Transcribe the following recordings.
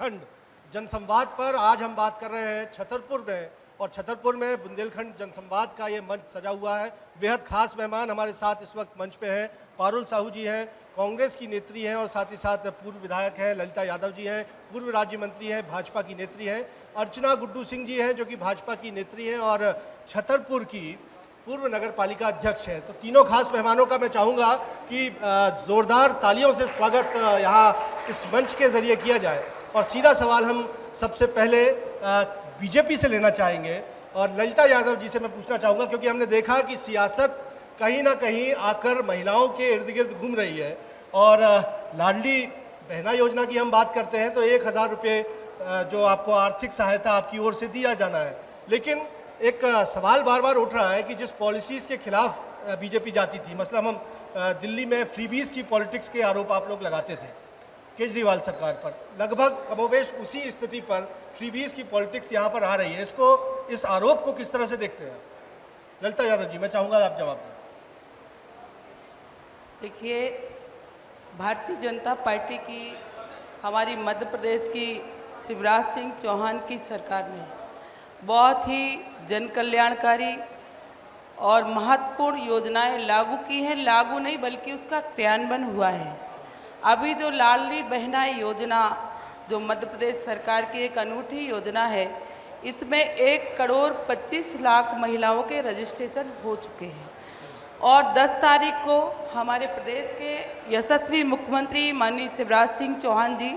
बुंदेलखंड जनसंवाद पर आज हम बात कर रहे हैं छतरपुर में, और छतरपुर में बुंदेलखंड जनसंवाद का ये मंच सजा हुआ है। बेहद खास मेहमान हमारे साथ इस वक्त मंच पे हैं। पारुल साहू जी हैं, कांग्रेस की नेत्री हैं और साथ ही साथ पूर्व विधायक हैं। ललिता यादव जी हैं, पूर्व राज्य मंत्री हैं, भाजपा की नेत्री हैं। अर्चना गुड्डू सिंह जी हैं जो कि भाजपा की नेत्री हैं और छतरपुर की पूर्व नगर पालिका अध्यक्ष हैं। तो तीनों खास मेहमानों का मैं चाहूँगा कि ज़ोरदार तालियों से स्वागत यहाँ इस मंच के ज़रिए किया जाए। और सीधा सवाल हम सबसे पहले बीजेपी से लेना चाहेंगे और ललिता यादव जी से मैं पूछना चाहूँगा, क्योंकि हमने देखा कि सियासत कहीं ना कहीं आकर महिलाओं के इर्द गिर्द घूम रही है। और लाडली बहना योजना की हम बात करते हैं तो 1000 रुपये जो आपको आर्थिक सहायता आपकी ओर से दिया जाना है, लेकिन एक सवाल बार बार उठ रहा है कि जिस पॉलिसीज़ के खिलाफ बीजेपी जाती थी, मतलब हम दिल्ली में फ्रीबीज की पॉलिटिक्स के आरोप आप लोग लगाते थे केजरीवाल सरकार पर, लगभग कमोबेश उसी स्थिति पर फ्रीबीज की पॉलिटिक्स यहाँ पर आ रही है। इस आरोप को किस तरह से देखते हैं? ललिता यादव जी, मैं चाहूँगा आप जवाब दें। देखिए, भारतीय जनता पार्टी की, हमारी मध्य प्रदेश की शिवराज सिंह चौहान की सरकार ने बहुत ही जन कल्याणकारी और महत्वपूर्ण योजनाएं लागू की हैं। लागू नहीं बल्कि उसका क्रियान्वयन हुआ है। अभी जो लाडली बहना योजना जो मध्य प्रदेश सरकार की एक अनूठी योजना है, इसमें 1,25,00,000 महिलाओं के रजिस्ट्रेशन हो चुके हैं और 10 तारीख को हमारे प्रदेश के यशस्वी मुख्यमंत्री माननीय शिवराज सिंह चौहान जी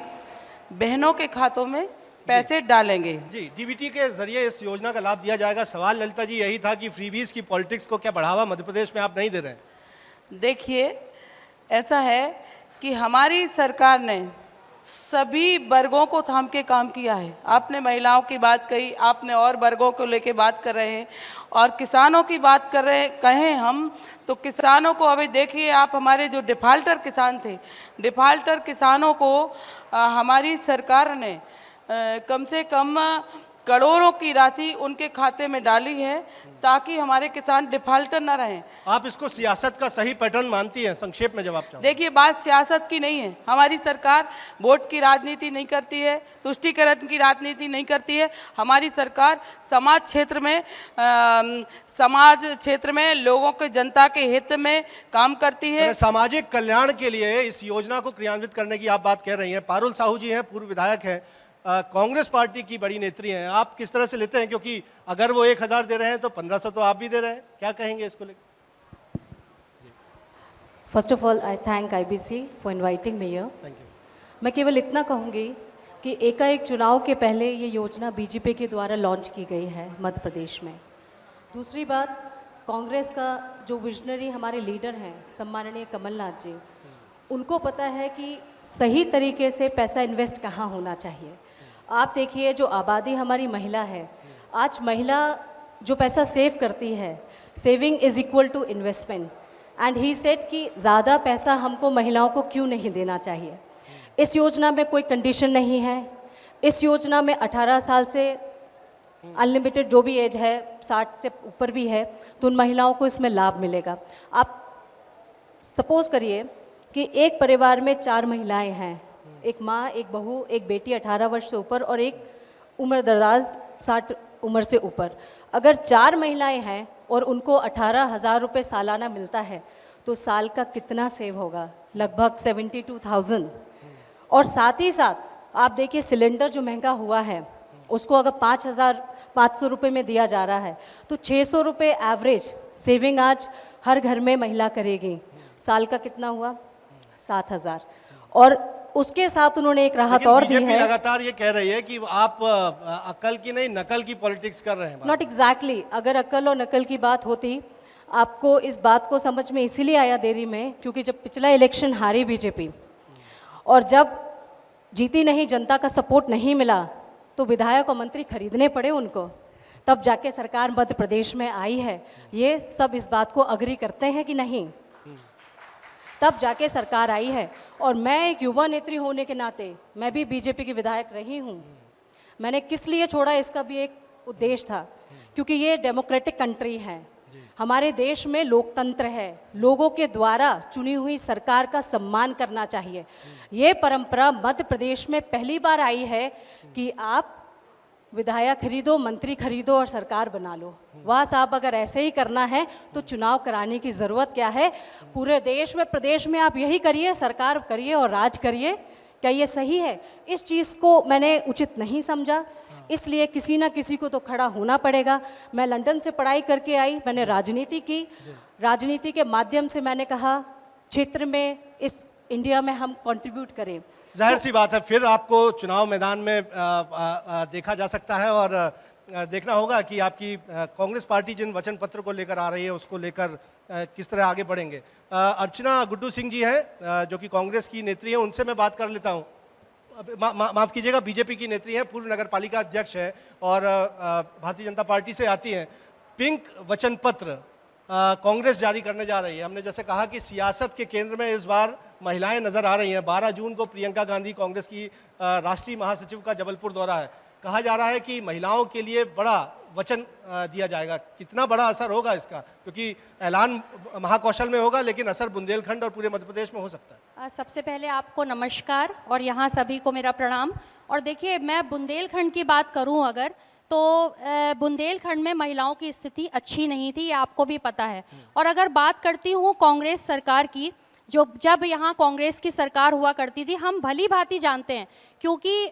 बहनों के खातों में पैसे डालेंगे। जी, डीबीटी के जरिए इस योजना का लाभ दिया जाएगा। सवाल ललिता जी यही था कि फ्रीबीज की पॉलिटिक्स को क्या बढ़ावा मध्य प्रदेश में आप नहीं दे रहे हैं? देखिए, ऐसा है कि हमारी सरकार ने सभी वर्गों को थाम के काम किया है। आपने महिलाओं की बात कही, आपने और वर्गों को लेके बात कर रहे हैं और किसानों की बात कर रहे कहें हम तो किसानों को अभी देखिए आप, हमारे जो डिफ़ाल्टर किसान थे, डिफ़ाल्टर किसानों को हमारी सरकार ने कम से कम करोड़ों की राशि उनके खाते में डाली है ताकि हमारे किसान डिफाल्टर न रहें। आप इसको सियासत का सही पैटर्न मानती हैं? संक्षेप में जवाब चाहूँ। देखिए, बात सियासत की नहीं है। हमारी सरकार वोट की राजनीति नहीं करती है, तुष्टीकरण की राजनीति नहीं करती है। हमारी सरकार समाज क्षेत्र में लोगों के, जनता के हित में काम करती है। सामाजिक कल्याण के लिए इस योजना को क्रियान्वित करने की आप बात कह रही हैं। पारुल साहू जी हैं, पूर्व विधायक हैं, कांग्रेस पार्टी की बड़ी नेत्री हैं। आप किस तरह से लेते हैं, क्योंकि अगर वो 1000 दे रहे हैं तो 1500 तो आप भी दे रहे हैं, क्या कहेंगे इसको लेकर? First of all I thank IBC for inviting me here. Thank you. मैं केवल इतना कहूँगी कि एकाएक चुनाव के पहले ये योजना बीजेपी के द्वारा लॉन्च की गई है मध्य प्रदेश में। दूसरी बात, कांग्रेस का जो विजनरी हमारे लीडर हैं सम्माननीय कमलनाथ जी, उनको पता है कि सही तरीके से पैसा इन्वेस्ट कहाँ होना चाहिए। आप देखिए, जो आबादी हमारी महिला है, आज महिला जो पैसा सेव करती है, saving is equal to investment, and he said कि ज़्यादा पैसा हमको महिलाओं को क्यों नहीं देना चाहिए। इस योजना में कोई कंडीशन नहीं है। इस योजना में 18 साल से अनलिमिटेड जो भी एज है, 60 से ऊपर भी है, तो उन महिलाओं को इसमें लाभ मिलेगा। आप सपोज़ करिए कि एक परिवार में 4 महिलाएं हैं, एक माँ, एक बहू, एक बेटी 18 वर्ष से ऊपर और एक उम्र दराज 60 उम्र से ऊपर। अगर 4 महिलाएं हैं और उनको 18,000 रुपये सालाना मिलता है तो साल का कितना सेव होगा? लगभग 72,000। और साथ ही साथ आप देखिए, सिलेंडर जो महंगा हुआ है उसको अगर 5,500 रुपये में दिया जा रहा है तो 600 रुपये एवरेज सेविंग आज हर घर में महिला करेगी। साल का कितना हुआ? 7,000। और उसके साथ उन्होंने एक राहत और दी है। लगातार ये कह रही है कि आप अकल की नहीं नकल की पॉलिटिक्स कर रहे हैं। Not exactly. अगर अकल और नकल की बात होती, आपको इस बात को समझ में इसीलिए आया देरी में क्योंकि जब पिछला इलेक्शन हारी बीजेपी और जब जीती नहीं, जनता का सपोर्ट नहीं मिला, तो विधायक और मंत्री खरीदने पड़े उनको, तब जाके सरकार मध्य प्रदेश में आई है। ये सब इस बात को अग्री करते हैं कि नहीं? तब जाके सरकार आई है। और मैं एक युवा नेत्री होने के नाते मैं भी बीजेपी की विधायक रही हूँ। मैंने किस लिए छोड़ा, इसका भी एक उद्देश्य था, क्योंकि ये डेमोक्रेटिक कंट्री है। हमारे देश में लोकतंत्र है, लोगों के द्वारा चुनी हुई सरकार का सम्मान करना चाहिए। ये परंपरा मध्य प्रदेश में पहली बार आई है कि आप विधायक खरीदो, मंत्री खरीदो और सरकार बना लो। वाह साहब, अगर ऐसे ही करना है तो चुनाव कराने की ज़रूरत क्या है? पूरे देश में, प्रदेश में आप यही करिए, सरकार करिए और राज करिए। क्या ये सही है? इस चीज़ को मैंने उचित नहीं समझा, इसलिए किसी ना किसी को तो खड़ा होना पड़ेगा। मैं लंदन से पढ़ाई करके आई, मैंने राजनीति की, राजनीति के माध्यम से मैंने कहा क्षेत्र में, इस इंडिया में हम कंट्रीब्यूट करें। जाहिर सी बात है, फिर आपको चुनाव मैदान में देखा जा सकता है और देखना होगा कि आपकी कांग्रेस पार्टी जिन वचन पत्र को लेकर आ रही है उसको लेकर किस तरह आगे बढ़ेंगे। अर्चना गुड्डू सिंह जी हैं जो कि कांग्रेस की नेत्री हैं, उनसे मैं बात कर लेता हूं। माफ़ कीजिएगा, बीजेपी की नेत्री है, पूर्व नगर पालिका अध्यक्ष है और भारतीय जनता पार्टी से आती हैं। पिंक वचन पत्र कांग्रेस जारी करने जा रही है। हमने जैसे कहा कि सियासत के केंद्र में इस बार महिलाएं नजर आ रही हैं। 12 जून को प्रियंका गांधी, कांग्रेस की राष्ट्रीय महासचिव का जबलपुर दौरा है। कहा जा रहा है कि महिलाओं के लिए बड़ा वचन दिया जाएगा। कितना बड़ा असर होगा इसका? क्योंकि ऐलान महाकौशल में होगा लेकिन असर बुंदेलखंड और पूरे मध्य प्रदेश में हो सकता है। सबसे पहले आपको नमस्कार और यहाँ सभी को मेरा प्रणाम। और देखिए, मैं बुंदेलखंड की बात करूँ अगर, तो बुंदेलखंड में महिलाओं की स्थिति अच्छी नहीं थी, ये आपको भी पता है। और अगर बात करती हूँ कांग्रेस सरकार की, जब यहाँ कांग्रेस की सरकार हुआ करती थी, हम भली भांति जानते हैं, क्योंकि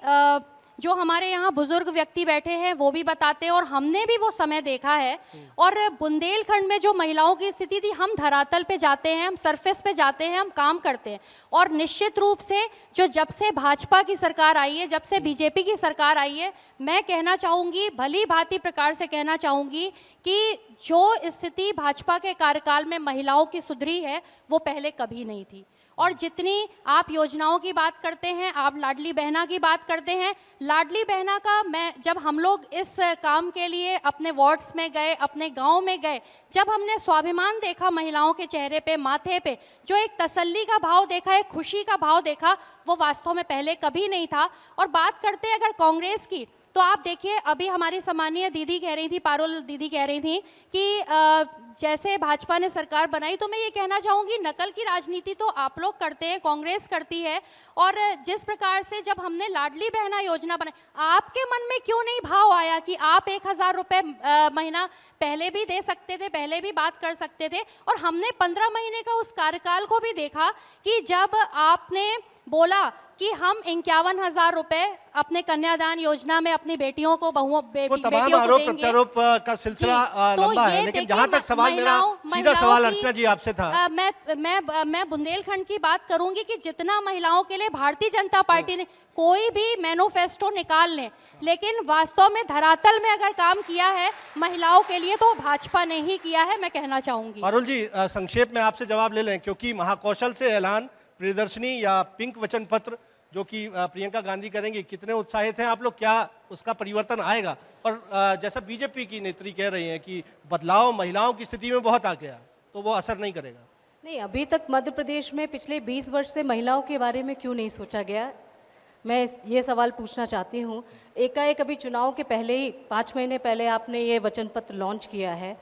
जो हमारे यहाँ बुजुर्ग व्यक्ति बैठे हैं वो भी बताते हैं और हमने भी वो समय देखा है। और बुंदेलखंड में जो महिलाओं की स्थिति थी, हम धरातल पे जाते हैं, हम सरफेस पे जाते हैं, हम काम करते हैं। और निश्चित रूप से जब से भाजपा की सरकार आई है, जब से बीजेपी की सरकार आई है, मैं कहना चाहूँगी, भली भांति प्रकार से कहना चाहूँगी कि जो स्थिति भाजपा के कार्यकाल में महिलाओं की सुधरी है वो पहले कभी नहीं थी। और जितनी आप योजनाओं की बात करते हैं, आप लाडली बहना की बात करते हैं, लाडली बहना का जब हम लोग इस काम के लिए अपने वार्ड्स में गए, अपने गांव में गए, जब हमने स्वाभिमान देखा महिलाओं के चेहरे पे, माथे पे, जो एक तसल्ली का भाव देखा, एक खुशी का भाव देखा, वो वास्तव में पहले कभी नहीं था। और बात करते हैं अगर कांग्रेस की, तो आप देखिए, अभी हमारी सम्मानीय दीदी कह रही थी, पारुल दीदी कह रही थी कि जैसे भाजपा ने सरकार बनाई, तो मैं ये कहना चाहूँगी, नकल की राजनीति तो आप लोग करते हैं, कांग्रेस करती है। और जिस प्रकार से जब हमने लाडली बहना योजना बनाई, आपके मन में क्यों नहीं भाव आया कि आप 1000 रुपये महीना पहले भी दे सकते थे, पहले भी बात कर सकते थे? और हमने 15 महीने का उस कार्यकाल को भी देखा कि जब आपने बोला कि हम 51,000 रुपए अपने कन्यादान योजना में अपनी बेटियों को, बहुओं वो तमाम आरोप प्रत्यारोप का सिलसिला लंबा है, लेकिन जहां तक सवाल मेरा सीधा सवाल अर्चना जी आपसे था, मैं बुंदेलखंड की बात करूंगी कि जितना महिलाओं के लिए भारतीय जनता पार्टी ने कोई भी मैनिफेस्टो निकाल लें, लेकिन वास्तव में धरातल में अगर काम किया है महिलाओं के लिए तो भाजपा ने ही किया है, मैं कहना चाहूंगी। पारुल जी, संक्षेप में आपसे जवाब ले लें, क्योंकि महाकौशल से ऐलान, प्रियदर्शनी या पिंक वचन पत्र जो कि प्रियंका गांधी करेंगी, कितने उत्साहित हैं आप लोग? क्या उसका परिवर्तन आएगा? और जैसा बीजेपी की नेत्री कह रही हैं कि बदलाव महिलाओं की स्थिति में बहुत आ गया, तो वो असर नहीं करेगा। नहीं, अभी तक मध्य प्रदेश में पिछले 20 वर्ष से महिलाओं के बारे में क्यों नहीं सोचा गया, मैं ये सवाल पूछना चाहती हूँ। एकाएक अभी चुनाव के पहले ही 5 महीने पहले आपने ये वचन पत्र लॉन्च किया है।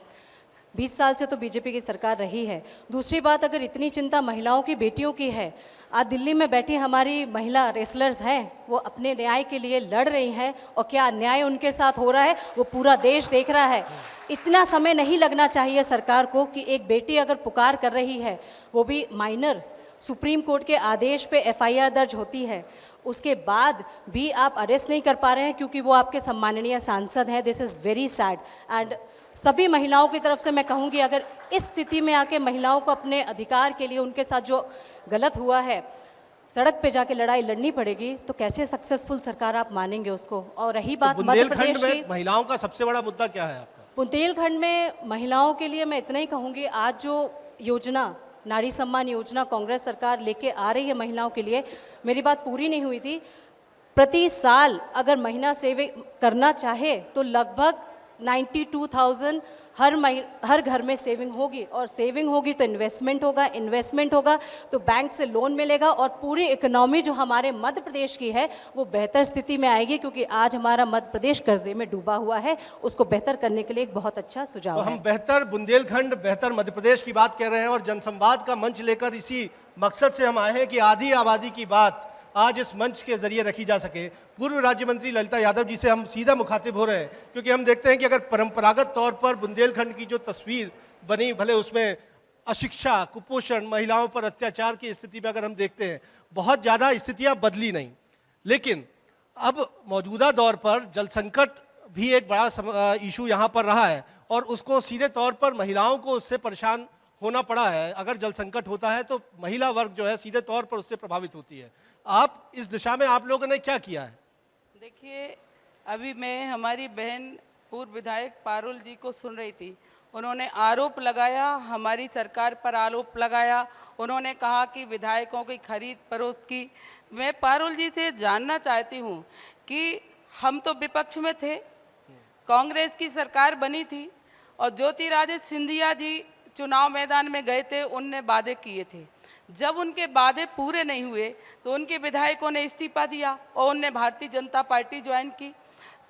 20 साल से तो बीजेपी की सरकार रही है। दूसरी बात, अगर इतनी चिंता महिलाओं की, बेटियों की है, आज दिल्ली में बैठी हमारी महिला रेसलर्स हैं, वो अपने न्याय के लिए लड़ रही हैं, और क्या अन्याय उनके साथ हो रहा है वो पूरा देश देख रहा है। इतना समय नहीं लगना चाहिए सरकार को कि एक बेटी अगर पुकार कर रही है, वो भी माइनर, सुप्रीम कोर्ट के आदेश पे FIR दर्ज होती है, उसके बाद भी आप अरेस्ट नहीं कर पा रहे हैं क्योंकि वो आपके सम्माननीय सांसद हैं। This is very sad. And सभी महिलाओं की तरफ से मैं कहूँगी, अगर इस स्थिति में आके महिलाओं को अपने अधिकार के लिए, उनके साथ जो गलत हुआ है, सड़क पे जाके लड़ाई लड़नी पड़ेगी, तो कैसे सक्सेसफुल सरकार आप मानेंगे उसको? और रही बात मध्य प्रदेश की, महिलाओं का सबसे बड़ा मुद्दा क्या है आपका? बुंदेलखंड में महिलाओं के लिए मैं इतना ही कहूँगी, आज जो योजना, नारी सम्मान योजना कांग्रेस सरकार लेके आ रही है महिलाओं के लिए, मेरी बात पूरी नहीं हुई थी। प्रति साल अगर महीना सेवे करना चाहे तो लगभग 92,000 हर घर में सेविंग होगी, और सेविंग होगी तो इन्वेस्टमेंट होगा, इन्वेस्टमेंट होगा तो बैंक से लोन मिलेगा, और पूरी इकोनॉमी जो हमारे मध्य प्रदेश की है वो बेहतर स्थिति में आएगी, क्योंकि आज हमारा मध्य प्रदेश कर्जे में डूबा हुआ है। उसको बेहतर करने के लिए एक बहुत अच्छा सुझाव तो है। हम बेहतर बुंदेलखंड, बेहतर मध्य प्रदेश की बात कर रहे हैं और जनसंवाद का मंच लेकर इसी मकसद से हम आए हैं कि आधी आबादी की बात आज इस मंच के जरिए रखी जा सके। पूर्व राज्य मंत्री ललिता यादव जी से हम सीधा मुखातिब हो रहे हैं, क्योंकि हम देखते हैं कि अगर परंपरागत तौर पर बुंदेलखंड की जो तस्वीर बनी, भले उसमें अशिक्षा, कुपोषण, महिलाओं पर अत्याचार की स्थिति में अगर हम देखते हैं, बहुत ज़्यादा स्थितियां बदली नहीं, लेकिन अब मौजूदा दौर पर जल संकट भी एक बड़ा इशू यहाँ पर रहा है, और उसको सीधे तौर पर महिलाओं को उससे परेशान होना पड़ा है। अगर जल संकट होता है तो महिला वर्ग जो है सीधे तौर पर उससे प्रभावित होती है। आप इस दिशा में आप लोगों ने क्या किया है? देखिए, अभी मैं हमारी बहन पूर्व विधायक पारुल जी को सुन रही थी। उन्होंने आरोप लगाया, हमारी सरकार पर आरोप लगाया। उन्होंने कहा कि विधायकों की खरीद फरोख्त की। मैं पारुल जी से जानना चाहती हूँ कि हम तो विपक्ष में थे, कांग्रेस की सरकार बनी थी, और ज्योतिरादित्य सिंधिया जी चुनाव मैदान में गए थे, उनने वादे किए थे। जब उनके वादे पूरे नहीं हुए तो उनके विधायकों ने इस्तीफा दिया और उनने भारतीय जनता पार्टी ज्वाइन की।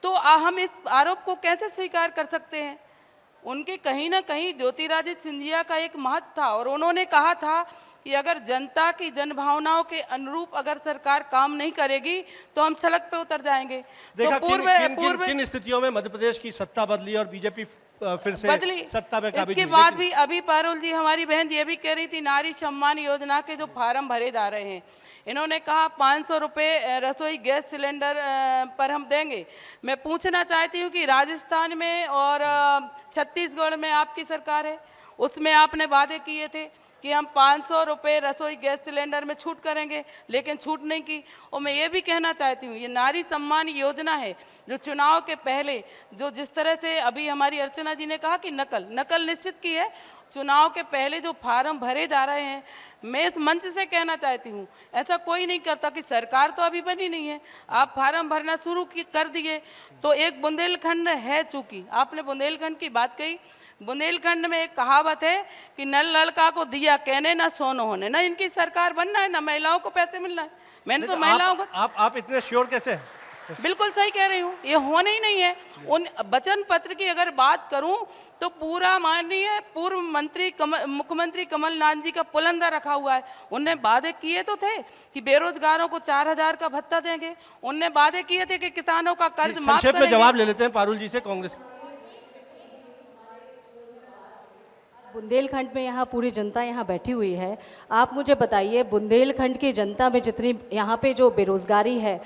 तो हम इस आरोप को कैसे स्वीकार कर सकते हैं? उनके कहीं ना कहीं ज्योतिरादित्य सिंधिया का एक महत्व था, और उन्होंने कहा था कि अगर जनता की जनभावनाओं के अनुरूप अगर सरकार काम नहीं करेगी तो हम सड़क पे उतर जाएंगे। देखा तो किन स्थितियों में मध्य प्रदेश की सत्ता बदली और बीजेपी फिर से बदली, सत्ता में काबिज इसके हुई। बाद भी अभी पारुल जी हमारी बहन ये भी कह रही थी, नारी सम्मान योजना के जो फार्म भरे जा रहे हैं, इन्होंने कहा 500 रुपये रसोई गैस सिलेंडर पर हम देंगे। मैं पूछना चाहती हूँ कि राजस्थान में और छत्तीसगढ़ में आपकी सरकार है, उसमें आपने वादे किए थे कि हम 500 रुपये रसोई गैस सिलेंडर में छूट करेंगे, लेकिन छूट नहीं की। और मैं ये भी कहना चाहती हूँ, ये नारी सम्मान योजना है जो चुनाव के पहले, जो जिस तरह से अभी हमारी अर्चना जी ने कहा कि नकल निश्चित की है, चुनाव के पहले जो फार्म भरे जा रहे हैं, मैं इस मंच से कहना चाहती हूँ ऐसा कोई नहीं करता कि सरकार तो अभी बनी नहीं है, आप फार्म भरना शुरू कर दिए। तो एक बुंदेलखंड है, चूँकि आपने बुंदेलखंड की बात कही, बुंदेलखंड में एक कहावत है कि नल लड़का को दिया कहने ना सोनो होने, ना इनकी सरकार बनना है ना महिलाओं को पैसे मिलना है। मैंने तो महिलाओं को आप इतने श्योर कैसे हैं? बिल्कुल सही कह रही हूँ, ये होना ही नहीं है। उन वचन पत्र की अगर बात करूं तो पूरा माननीय पूर्व मंत्री मुख्यमंत्री कमलनाथ जी का पुलंदा रखा हुआ है। उनने वादे किए तो थे कि बेरोजगारों को 4,000 का भत्ता देंगे, उनने वादे किए थे कि किसानों का कर्ज माफ संक्षेप में करेंगे। जवाब ले लेते हैं पारुल जी से, कांग्रेस। बुंदेलखंड में यहाँ पूरी जनता यहाँ बैठी हुई है। आप मुझे बताइए, बुंदेलखंड की जनता में जितनी यहाँ पे जो बेरोज़गारी है,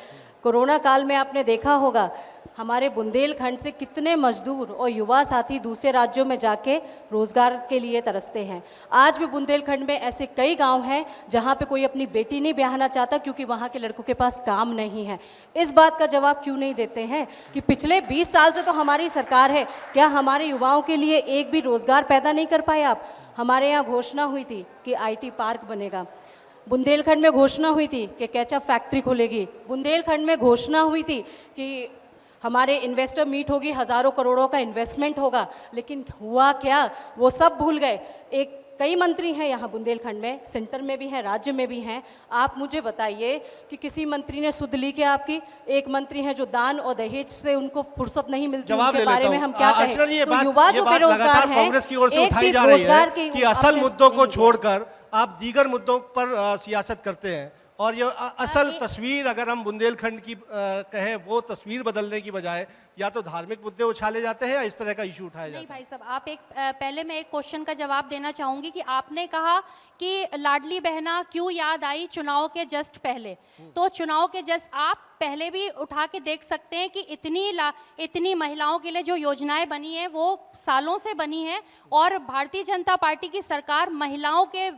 कोरोना काल में आपने देखा होगा हमारे बुंदेलखंड से कितने मजदूर और युवा साथी दूसरे राज्यों में जाके रोज़गार के लिए तरसते हैं। आज भी बुंदेलखंड में ऐसे कई गांव हैं जहां पे कोई अपनी बेटी नहीं ब्याहना चाहता क्योंकि वहां के लड़कों के पास काम नहीं है। इस बात का जवाब क्यों नहीं देते हैं कि पिछले 20 साल से तो हमारी सरकार है, क्या हमारे युवाओं के लिए एक भी रोज़गार पैदा नहीं कर पाए आप? हमारे यहाँ घोषणा हुई थी कि IT पार्क बनेगा, बुंदेलखंड में घोषणा हुई थी कि केचप फैक्ट्री खुलेगी, बुंदेलखंड में घोषणा हुई थी कि हमारे इन्वेस्टर मीट होगी, हज़ारों करोड़ों का इन्वेस्टमेंट होगा, लेकिन हुआ क्या? वो सब भूल गए। कई मंत्री हैं यहाँ बुंदेलखंड में, सेंटर में भी हैं, राज्य में भी हैं। आप मुझे बताइए कि किसी मंत्री ने सुध ली क्या आपकी? एक मंत्री हैं जो दान और दहेज से उनको फुर्सत नहीं मिलती, उनके बारे में हम क्या कहें? तो युवा जो बेरोजगार हैं, कांग्रेस की ओर से उठाई जा रही है कि असल मुद्दों को छोड़कर आप दीगर मुद्दों पर सियासत करते हैं, और ये असल तस्वीर अगर हम बुंदेलखंड की कहें, वो तस्वीर बदलने की बजाय या तो धार्मिक मुद्दे उछाले जाते हैं या इस तरह का इशू उठाया जाता है। नहीं भाई साहब, आप पहले मैं एक क्वेश्चन का जवाब देना चाहूँगी कि आपने कहा कि लाडली बहना क्यों याद आई चुनाव के जस्ट पहले। तो चुनाव के जस्ट आप पहले भी उठा के देख सकते हैं कि इतनी महिलाओं के लिए जो योजनाएं बनी हैं वो सालों से बनी हैं, और भारतीय जनता पार्टी की सरकार महिलाओं के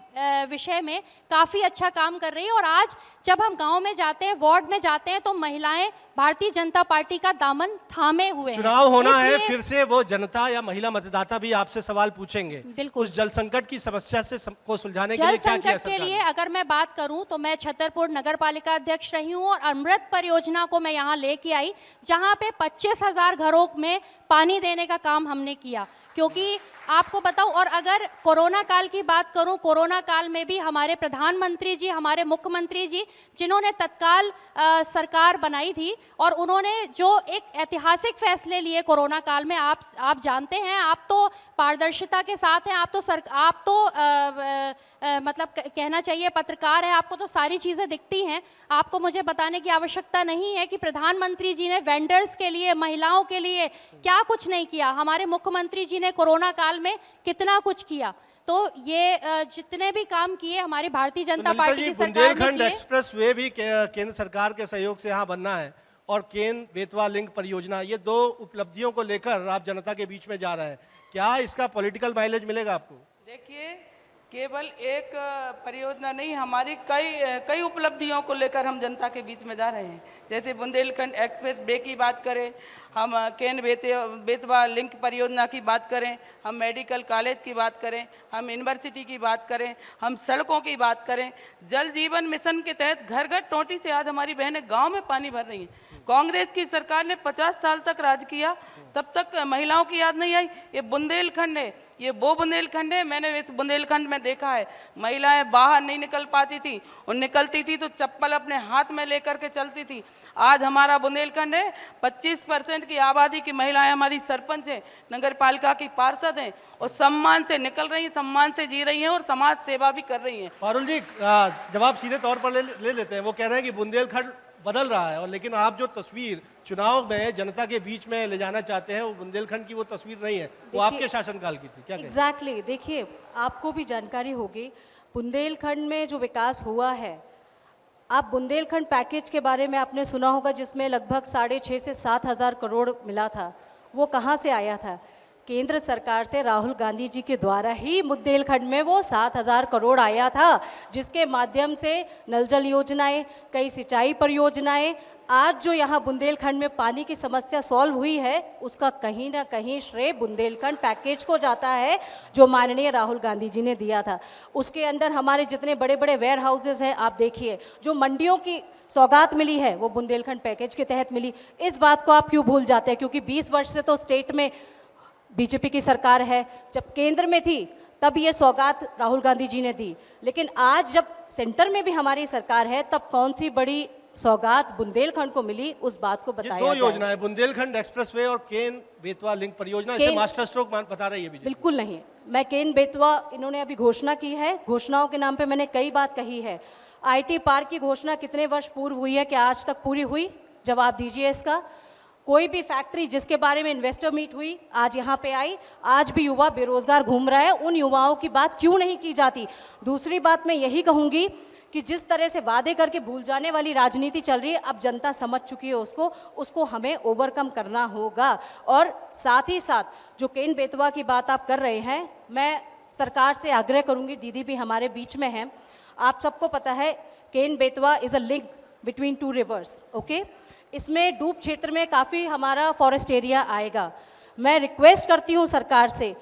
विषय में काफ़ी अच्छा काम कर रही है। और आज जब हम गांव में जाते हैं, वार्ड में जाते हैं, तो महिलाएं भारतीय जनता पार्टी का दामन थामे हुए हैं। चुनाव होना है, इसलिए- फिर से वो जनता या महिला मतदाता भी आपसे सवाल पूछेंगे बिल्कुल। उस जल संकट की समस्या से को सुलझाने के जल लिए क्या किया संकट के सरकार लिए ने? अगर मैं बात करूं तो मैं छतरपुर नगर पालिका अध्यक्ष रही हूं और अमृत परियोजना को मैं यहां लेके आई, जहां पे 25,000 घरों में पानी देने का काम हमने किया। क्योंकि आपको बताऊं, और अगर कोरोना काल की बात करूं, कोरोना काल में भी हमारे प्रधानमंत्री जी, हमारे मुख्यमंत्री जी, जिन्होंने तत्काल सरकार बनाई थी और उन्होंने जो एक ऐतिहासिक फैसले लिए कोरोना काल में, आप जानते हैं, आप तो पारदर्शिता के साथ हैं, आप तो मतलब कहना चाहिए पत्रकार है, आपको तो सारी चीज़ें दिखती हैं। आपको मुझे बताने की आवश्यकता नहीं है कि प्रधानमंत्री जी ने वेंडर्स के लिए, महिलाओं के लिए क्या कुछ नहीं किया। हमारे मुख्यमंत्री जी ने कोरोना काल में कितना कुछ किया। तो ये जितने भी काम किए हमारी भारतीय जनता ललिता पार्टी जी, की सरकार ने बुंदेलखंड किए। एक्सप्रेस वे भी केंद्र सरकार के सहयोग से यहाँ बनना है और केन बेतवा लिंक परियोजना, ये दो उपलब्धियों को लेकर आप जनता के बीच में जा रहे हैं। क्या इसका पॉलिटिकल माइलेज मिलेगा आपको? देखिए, केवल एक परियोजना नहीं, हमारी कई उपलब्धियों को लेकर हम जनता के बीच में जा रहे हैं। जैसे बुंदेलखंड एक्सप्रेस वे की बात करें, हम केन बेतवा लिंक परियोजना की बात करें, हम मेडिकल कॉलेज की बात करें, हम यूनिवर्सिटी की बात करें, हम सड़कों की बात करें, जल जीवन मिशन के तहत घर घर टोंटी से आज हमारी बहनें गांव में पानी भर रही हैं। कांग्रेस की सरकार ने 50 साल तक राज किया, तब तक महिलाओं की याद नहीं आई। ये बुंदेलखंड है, ये वो बुंदेलखंड है, मैंने इस बुंदेलखंड में देखा है, महिलाएं बाहर नहीं निकल पाती थी, और निकलती थी तो चप्पल अपने हाथ में लेकर के चलती थी। आज हमारा बुंदेलखंड है, 25% की आबादी की महिलाएं हमारी सरपंच हैं, नगर पालिका की पार्षद हैं, और सम्मान से निकल रही हैं, सम्मान से जी रही हैं और समाज सेवा भी कर रही हैं। पारुल जी, जवाब सीधे तौर पर ले लेते हैं। वो कह रहे हैं कि बुंदेलखंड बदल रहा है, और लेकिन आप जो तस्वीर चुनाव में जनता के बीच में ले जाना चाहते हैं, वो बुंदेलखंड की वो तस्वीर नहीं है, वो आपके शासनकाल की थी। क्या एग्जैक्टली देखिए, आपको भी जानकारी होगी बुंदेलखंड में जो विकास हुआ है। आप बुंदेलखंड पैकेज के बारे में आपने सुना होगा, जिसमें लगभग 6,500 से 7,000 करोड़ मिला था। वो कहाँ से आया था? केंद्र सरकार से राहुल गांधी जी के द्वारा ही बुंदेलखंड में वो 7,000 करोड़ आया था, जिसके माध्यम से नल जल योजनाएं, कई सिंचाई परियोजनाएं, आज जो यहाँ बुंदेलखंड में पानी की समस्या सॉल्व हुई है, उसका कहीं ना कहीं श्रेय बुंदेलखंड पैकेज को जाता है, जो माननीय राहुल गांधी जी ने दिया था। उसके अंदर हमारे जितने बड़े बड़े वेयर हाउसेज हैं, आप देखिए, जो मंडियों की सौगात मिली है वो बुंदेलखंड पैकेज के तहत मिली। इस बात को आप क्यों भूल जाते हैं? क्योंकि 20 वर्ष से तो स्टेट में बीजेपी की सरकार है, जब केंद्र में थी तब ये सौगात राहुल गांधी जी ने दी, लेकिन आज जब सेंटर में भी हमारी सरकार है, तब कौन सी बड़ी सौगात बुंदेलखंड को मिली, उस बात को बताया ये दो जाए। योजना है, बुंदेलखंड एक्सप्रेसवे और केन बेतवा लिंक परियोजना, इसे मास्टर स्ट्रोक बता रही है बीजेपी। बिल्कुल नहीं, मैं केन बेतवा, इन्होंने अभी घोषणा की है, घोषणाओं के नाम पे मैंने कई बात कही है। आईटी पार्क की घोषणा कितने वर्ष पूर्व हुई है, क्या आज तक पूरी हुई? जवाब दीजिए इसका। कोई भी फैक्ट्री जिसके बारे में इन्वेस्टर मीट हुई, आज यहाँ पे आई, आज भी युवा बेरोजगार घूम रहा है, उन युवाओं की बात क्यों नहीं की जाती? दूसरी बात मैं यही कहूँगी कि जिस तरह से वादे करके भूल जाने वाली राजनीति चल रही है, अब जनता समझ चुकी है उसको हमें ओवरकम करना होगा। और साथ ही साथ जो केन बेतवा की बात आप कर रहे हैं, मैं सरकार से आग्रह करूँगी, दीदी भी हमारे बीच में हैं, आप सबको पता है Ken Betwa is a link between 2 rivers, okay. इसमें डूब क्षेत्र में काफ़ी हमारा फॉरेस्ट एरिया आएगा। मैं रिक्वेस्ट करती हूँ सरकार से,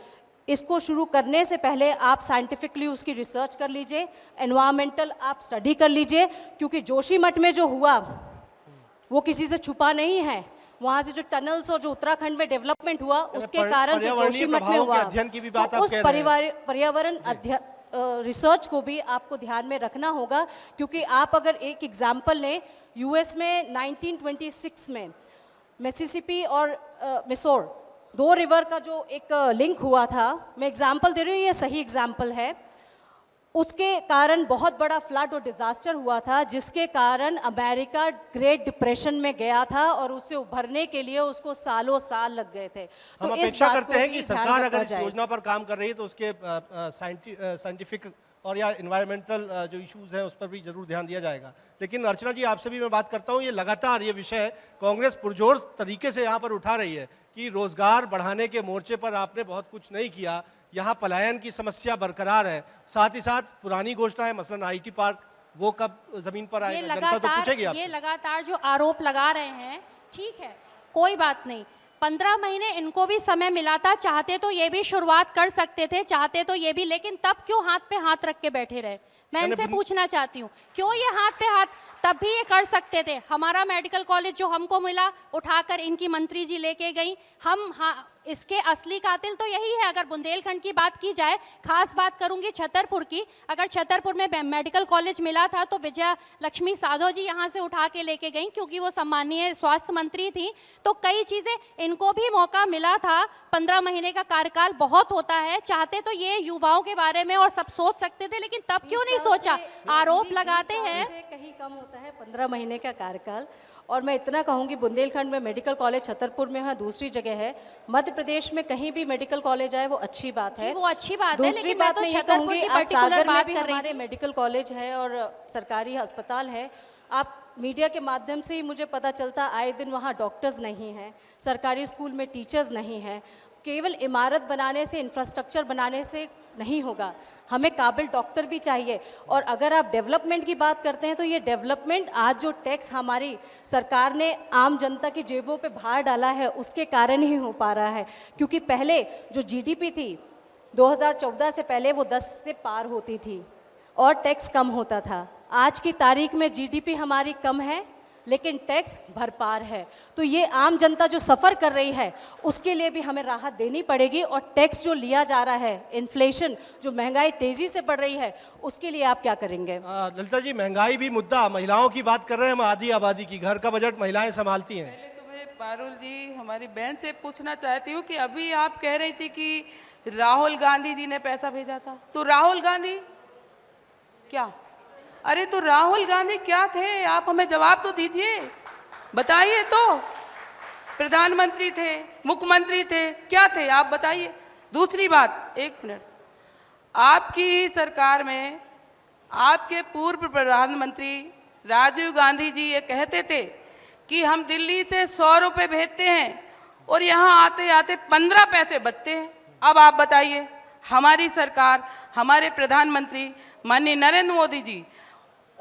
इसको शुरू करने से पहले आप साइंटिफिकली उसकी रिसर्च कर लीजिए, एनवायरमेंटल आप स्टडी कर लीजिए, क्योंकि जोशीमठ में जो हुआ वो किसी से छुपा नहीं है। वहाँ से जो टनल्स और जो उत्तराखंड में डेवलपमेंट हुआ, उसके कारण जो जोशीमठ में हुआ, तो उस पर्यावरण रिसर्च को भी आपको ध्यान में रखना होगा। क्योंकि आप अगर एक एग्जाम्पल लें, यूएस में 1926 में मिसिसिपी और मिसोर, 2 रिवर का जो एक लिंक हुआ था, मैं एग्जाम्पल दे रही हूँ, ये सही एग्जाम्पल है, उसके कारण बहुत बड़ा फ्लड और डिजास्टर हुआ था, जिसके कारण अमेरिका ग्रेट डिप्रेशन में गया था और उससे उभरने के लिए उसको सालों साल लग गए थे। हम अपेक्षा करते हैं कि सरकार अगर इस योजना पर काम कर रही है तो उसके साइंटिफिक और या इन्वायरमेंटल जो इश्यूज हैं उस पर भी जरूर ध्यान दिया जाएगा। लेकिन अर्चना जी, आपसे भी मैं बात करता हूँ, ये लगातार ये विषय कांग्रेस पुरजोर तरीके से यहाँ पर उठा रही है कि रोजगार बढ़ाने के मोर्चे पर आपने बहुत कुछ नहीं किया, यहाँ पलायन की समस्या बरकरार है, साथ ही साथ पुरानी घोषणाएं, मसलन आईटी पार्क वो कब जमीन पर ये आएगा? जनता तो पूछेगी लगातार आपसे। लगातार जो आरोप लगा रहे हैं, ठीक है, कोई बात नहीं। 15 महीने इनको भी समय मिला था, चाहते तो ये भी शुरुआत कर सकते थे, चाहते तो ये भी, लेकिन तब क्यों हाथ पे हाथ रख के बैठे रहे? मैं इनसे पूछना चाहती हूँ, क्यों ये हाथ पे हाथ? तब भी ये कर सकते थे। हमारा मेडिकल कॉलेज जो हमको मिला, उठाकर इनकी मंत्री जी लेके गई। इसके असली कातिल तो यही है। अगर बुंदेलखंड की बात की जाए, खास बात करूंगी छतरपुर की, अगर छतरपुर में मेडिकल कॉलेज मिला था तो विजया लक्ष्मी साधो जी यहाँ से उठा के लेके गई, क्योंकि वो सम्मानीय स्वास्थ्य मंत्री थी। तो कई चीज़ें इनको भी मौका मिला था। 15 महीने का कार्यकाल बहुत होता है, चाहते तो ये युवाओं के बारे में और सब सोच सकते थे, लेकिन तब क्यों नहीं सोचा? आरोप लगाते हैं। कहीं कम होता है 15 महीने का कार्यकाल। और मैं इतना कहूँगी, बुंदेलखंड में मेडिकल कॉलेज छतरपुर में है, दूसरी जगह है। मध्य प्रदेश में कहीं भी मेडिकल कॉलेज आए वो अच्छी बात है, वो अच्छी बात है, दूसरी लेकिन मैं बात तो मैं ये छतरपुर कहूँगी, की आज पर्टिकुलर सागर में बात भी कर रही हमारे मेडिकल कॉलेज है और सरकारी अस्पताल है। आप मीडिया के माध्यम से ही मुझे पता चलता, आए दिन वहाँ डॉक्टर्स नहीं हैं, सरकारी स्कूल में टीचर्स नहीं हैं। केवल इमारत बनाने से, इंफ्रास्ट्रक्चर बनाने से नहीं होगा, हमें काबिल डॉक्टर भी चाहिए। और अगर आप डेवलपमेंट की बात करते हैं तो ये डेवलपमेंट, आज जो टैक्स हमारी सरकार ने आम जनता की जेबों पे भार डाला है उसके कारण ही हो पा रहा है। क्योंकि पहले जो जीडीपी थी 2014 से पहले वो 10 से पार होती थी और टैक्स कम होता था। आज की तारीख में जीडीपी हमारी कम है लेकिन टैक्स भरपार है। तो ये आम जनता जो सफ़र कर रही है उसके लिए भी हमें राहत देनी पड़ेगी। और टैक्स जो लिया जा रहा है, इन्फ्लेशन, जो महंगाई तेज़ी से बढ़ रही है, उसके लिए आप क्या करेंगे? ललिता जी, महंगाई भी मुद्दा, महिलाओं की बात कर रहे हैं हम, आधी आबादी की, घर का बजट महिलाएं संभालती हैं। पहले तो मैं पारुल जी, हमारी बहन से पूछना चाहती हूँ कि अभी आप कह रही थी कि राहुल गांधी जी ने पैसा भेजा था, तो राहुल गांधी क्या? अरे तो राहुल गांधी क्या थे? आप हमें जवाब तो दीजिए, बताइए तो। प्रधानमंत्री थे, मुख्यमंत्री थे, क्या थे आप बताइए। दूसरी बात, एक मिनट, आपकी ही सरकार में आपके पूर्व प्रधानमंत्री राजीव गांधी जी ये कहते थे कि हम दिल्ली से 100 रुपये भेजते हैं और यहाँ आते आते 15 पैसे बचते हैं। अब आप बताइए, हमारी सरकार, हमारे प्रधानमंत्री माननीय नरेंद्र मोदी जी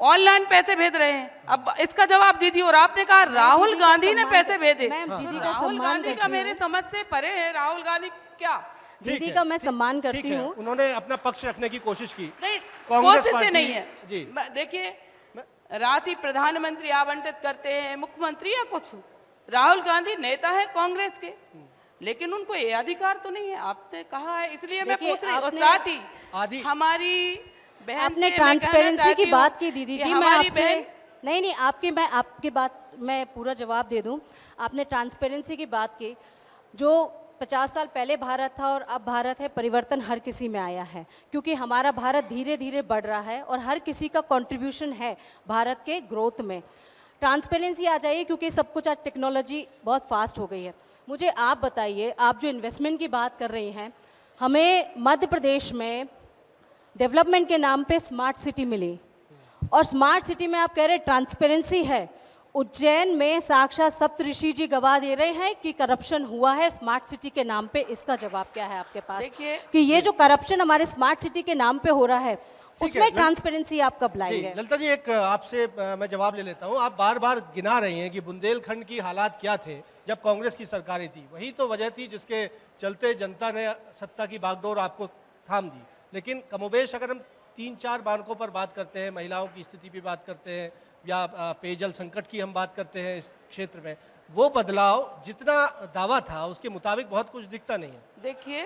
ऑनलाइन पैसे भेज रहे हैं। अब इसका जवाब दीजिए। और आपने कहा राहुल गांधी ने पैसे भेजे, तो राहुल गांधी का मेरे समझ से परे है। राहुल गांधी क्या? दीदी का मैं सम्मान करती हूँ, उन्होंने अपना पक्ष रखने की कोशिश की, नहीं, कांग्रेस कोशिश से पार्टी नहीं है जी। देखिए, राशि प्रधानमंत्री आवंटित करते हैं, मुख्यमंत्री या कुछ। राहुल गांधी नेता है कांग्रेस के, लेकिन उनको ये अधिकार तो नहीं है, आपने कहा है, इसलिए मैं पूछ रही हूँ। और साथ ही हमारी बहन, आपने ट्रांसपेरेंसी की बात की दीदी जी, मैं आपसे नहीं मैं आपकी बात मैं पूरा जवाब दे दूं। आपने ट्रांसपेरेंसी की बात की। जो 50 साल पहले भारत था और अब भारत है, परिवर्तन हर किसी में आया है, क्योंकि हमारा भारत धीरे धीरे बढ़ रहा है और हर किसी का कंट्रीब्यूशन है भारत के ग्रोथ में। ट्रांसपेरेंसी आ जाइए, क्योंकि सब कुछ आज टेक्नोलॉजी बहुत फास्ट हो गई है। मुझे आप बताइए, आप जो इन्वेस्टमेंट की बात कर रही हैं, हमें मध्य प्रदेश में डेवलपमेंट के नाम पे स्मार्ट सिटी मिली, और स्मार्ट सिटी में आप कह रहे ट्रांसपेरेंसी है। उज्जैन में साक्षात सप्तऋषि जी गवाह दे रहे हैं कि करप्शन हुआ है स्मार्ट सिटी के नाम पे। इसका जवाब क्या है आपके पास कि ये जो करप्शन हमारे स्मार्ट सिटी के नाम पे हो रहा है उसमें ट्रांसपेरेंसी आप कब लाएंगे? ललिता जी, एक आपसे मैं जवाब ले लेता हूँ। आप बार बार गिना रही हैं कि बुंदेलखंड की हालात क्या थे जब कांग्रेस की सरकारें थी। वही तो वजह थी जिसके चलते जनता ने सत्ता की बागडोर आपको थाम दी। लेकिन कमोबेश अगर हम 3-4 बानकों पर बात करते हैं, महिलाओं की स्थिति भी बात करते हैं, या पेयजल संकट की हम बात करते हैं इस क्षेत्र में, वो बदलाव जितना दावा था उसके मुताबिक बहुत कुछ दिखता नहीं है। देखिए,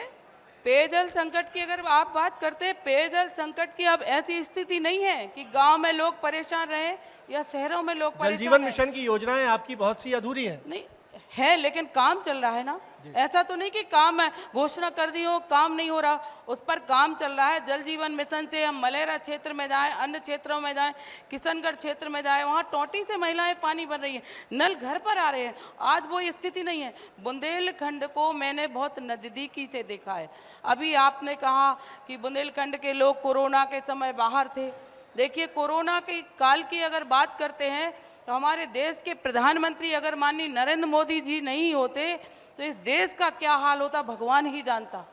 पेयजल संकट की अगर आप बात करते हैं, पेयजल संकट की अब ऐसी स्थिति नहीं है कि गांव में लोग परेशान रहे या शहरों में लोग परेशान। जल जीवन मिशन की योजनाएं आपकी बहुत सी अधूरी हैं। नहीं है, लेकिन काम चल रहा है ना। ऐसा तो नहीं कि काम है, घोषणा कर दी हो, काम नहीं हो रहा, उस पर काम चल रहा है। जल जीवन मिशन से हम मलेरा क्षेत्र में जाएं, अन्य क्षेत्रों में जाएं, किशनगढ़ क्षेत्र में जाएं, वहाँ टोटी से महिलाएं पानी भर रही हैं, नल घर पर आ रहे हैं। आज वो स्थिति नहीं है। बुंदेलखंड को मैंने बहुत नज़दीकी से देखा है। अभी आपने कहा कि बुंदेलखंड के लोग कोरोना के समय बाहर थे। देखिए, कोरोना के काल की अगर बात करते हैं तो हमारे देश के प्रधानमंत्री अगर माननीय नरेंद्र मोदी जी नहीं होते तो इस देश का क्या हाल होता भगवान ही जानता।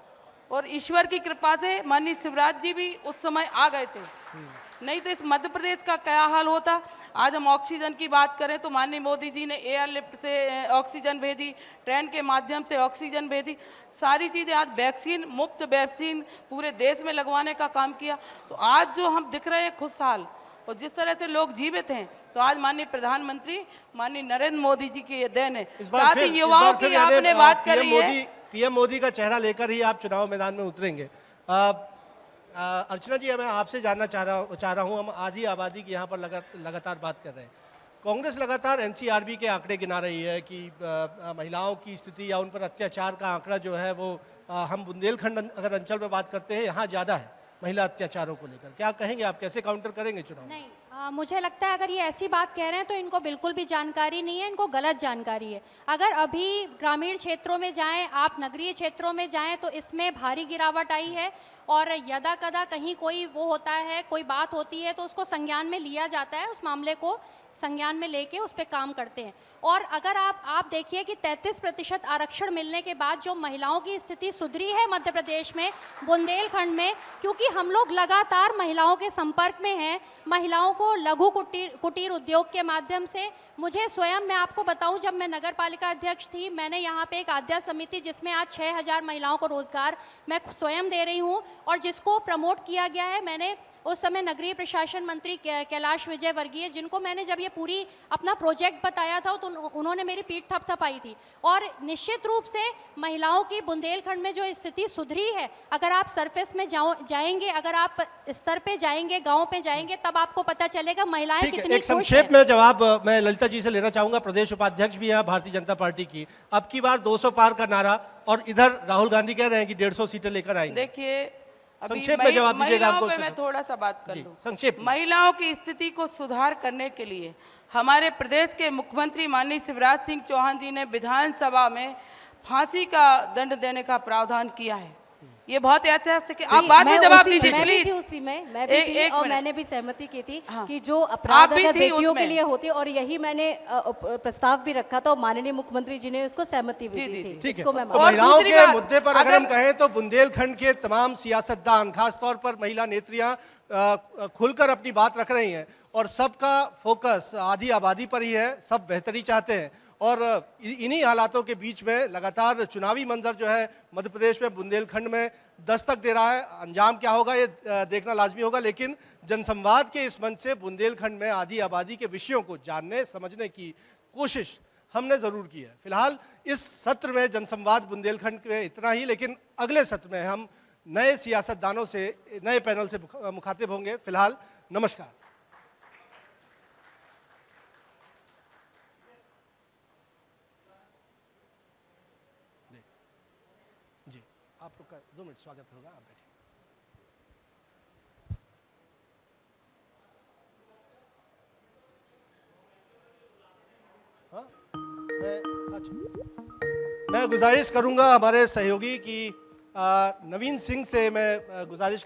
और ईश्वर की कृपा से माननीय शिवराज जी भी उस समय आ गए थे। नहीं तो इस मध्य प्रदेश का क्या हाल होता। आज हम ऑक्सीजन की बात करें तो माननीय मोदी जी ने एयरलिफ्ट से ऑक्सीजन भेजी, ट्रेन के माध्यम से ऑक्सीजन भेजी, सारी चीज़ें। आज वैक्सीन, मुफ्त वैक्सीन पूरे देश में लगवाने का काम किया। तो आज जो हम दिख रहे हैं खुशहाल और जिस तरह से लोग जीवित हैं, तो आज माननीय प्रधानमंत्री माननीय नरेंद्र मोदी जी की ये देन है। साथ ही युवाओं की आपने बात करी है, पीएम मोदी का चेहरा लेकर ही आप चुनाव मैदान में उतरेंगे। अर्चना जी, मैं आपसे जानना चाह रहा हूँ, हम आधी आबादी की यहाँ पर लगातार बात कर रहे हैं। कांग्रेस लगातार एनसीआरबी के आंकड़े गिना रही है कि महिलाओं की स्थिति या उन पर अत्याचार का आंकड़ा जो है वो हम बुंदेलखंड अगर अंचल में बात करते हैं, यहाँ ज़्यादा है महिला अत्याचारों को लेकर। क्या कहेंगे आप, कैसे काउंटर करेंगे चुनाव? नहीं, मुझे लगता है अगर ये ऐसी बात कह रहे हैं तो इनको बिल्कुल भी जानकारी नहीं है, इनको गलत जानकारी है। अगर अभी ग्रामीण क्षेत्रों में जाएं, आप नगरीय क्षेत्रों में जाएं, तो इसमें भारी गिरावट आई है। और यदा कदा कहीं कोई वो होता है, कोई बात होती है, तो उसको संज्ञान में लिया जाता है, उस मामले को संज्ञान में लेके उस पर काम करते हैं। और अगर आप देखिए कि 33% आरक्षण मिलने के बाद जो महिलाओं की स्थिति सुधरी है मध्य प्रदेश में, बुंदेलखंड में, क्योंकि हम लोग लगातार महिलाओं के संपर्क में हैं, महिलाओं को लघु कुटीर उद्योग के माध्यम से। मुझे स्वयं, मैं आपको बताऊं, जब मैं नगर पालिका अध्यक्ष थी, मैंने यहाँ पे एक आद्या समिति जिसमें आज 6000 महिलाओं को रोजगार मैं स्वयं दे रही हूँ और जिसको प्रमोट किया गया है। मैंने उस समय नगरीय प्रशासन मंत्री कैलाश विजयवर्गीय, जिनको मैंने जब ये पूरी अपना प्रोजेक्ट बताया था तो उन्होंने मेरी पीठ थपथपाई थी। और निश्चित रूप से महिलाओं की बुंदेलखंड में जो स्थिति सुधरी है, अगर आप सरफेस में जाएंगे, अगर आप स्तर पे जाएंगे, गांव पे जाएंगे, तब आपको पता चलेगा महिलाएं कितनी एक खुश हैं। संक्षेप में जवाब मैं ललिता जी से लेना चाहूंगा, प्रदेश उपाध्यक्ष भी है भारतीय जनता पार्टी की। अब की बार 200 पार का नारा, और इधर राहुल गांधी कह रहे हैं कि 150 सीटें लेकर आएंगे। देखिए, अभी संक्षेप में जवाब दीजिएगा महिलाओं हमको। पे मैं थोड़ा सा बात कर लूं। संक्षेप में। महिलाओं की स्थिति को सुधार करने के लिए हमारे प्रदेश के मुख्यमंत्री माननीय शिवराज सिंह चौहान जी ने विधानसभा में फांसी का दंड देने का प्रावधान किया है। ये बहुत ऐतिहासिक है। आप बाद में जवाब दीजिए मैं भी प्लीज। थी उसी में, मैं भी थी और मैंने भी सहमति की थी कि जो आप अपराध भी अगर थी बेटियों के उसमें। लिए होते, और यही मैंने प्रस्ताव भी रखा था और माननीय मुख्यमंत्री जी ने उसको सहमति भी जी, दी जी, थी। ठीक है। इसको मैं तो और महिलाओं दूसरी के बात, मुद्दे पर अगर हम कहें तो बुंदेलखंड के तमाम सियासतदान, खासतौर पर महिला नेत्रियां खुलकर अपनी बात रख रही हैं और सबका फोकस आधी आबादी पर ही है, सब बेहतरी चाहते हैं। और इन्हीं हालातों के बीच में लगातार चुनावी मंजर जो है मध्य प्रदेश में बुंदेलखंड में दस्तक दे रहा है। अंजाम क्या होगा ये देखना लाजमी होगा, लेकिन जनसंवाद के इस मंच से बुंदेलखंड में आधी आबादी के विषयों को जानने समझने की कोशिश हमने ज़रूर की है। फिलहाल इस सत्र में जनसंवाद बुंदेलखंड में इतना ही, लेकिन अगले सत्र में हम नए सियासतदानों से, नए पैनल से मुखातिब होंगे। फिलहाल नमस्कार। जी, आप लोग का 2 मिनट स्वागत होगा, आप बैठिए। हाँ, मैं गुजारिश करूंगा हमारे सहयोगी की नवीन सिंह से मैं गुजारिश